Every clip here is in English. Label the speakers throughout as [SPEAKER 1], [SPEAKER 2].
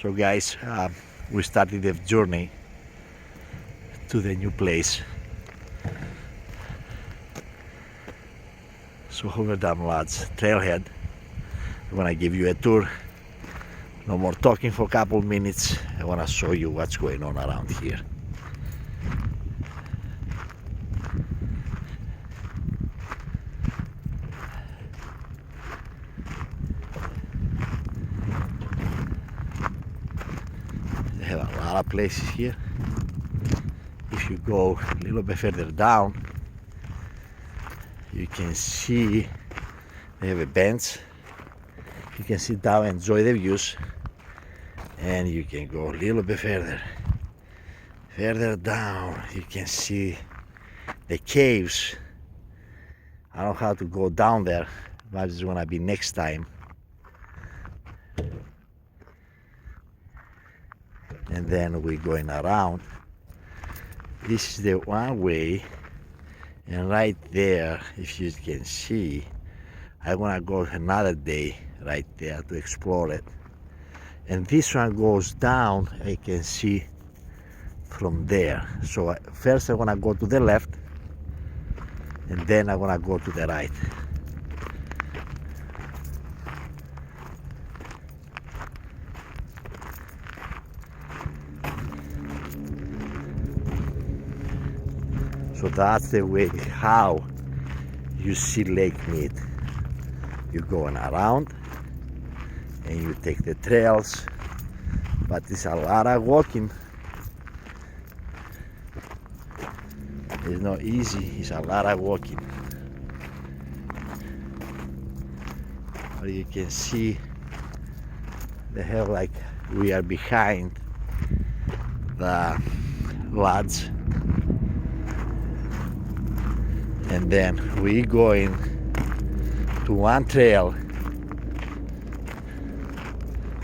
[SPEAKER 1] So guys, we started the journey to the new place. So Hoover Dam Trailhead. I'm gonna give you a tour. No more talking for a couple minutes. I wanna show you what's going on around here. They have a lot of places here. If you go a little bit further down, you can see they have a bench. You can sit down and enjoy the views, and you can go a little bit further down. You can see the caves. I don't know how to go down there, but it's gonna be next time. And then we're going around. This is the one way, and right there, if you can see, I wanna go another day right there to explore it. And this one goes down, I can see from there. So first I wanna go to the left, and then I wanna go to the right. So that's the way how you see Lake Mead. You're going around and you take the trails, but it's a lot of walking. It's not easy, it's a lot of walking. But you can see they have like we are behind the lodge, and then we going to one trail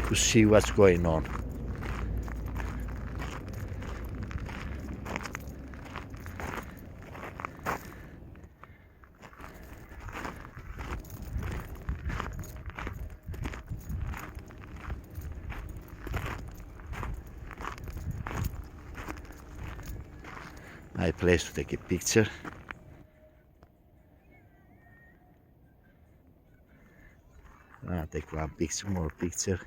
[SPEAKER 1] to see what's going on. Nice place to take a picture. I'll take one picture, more picture.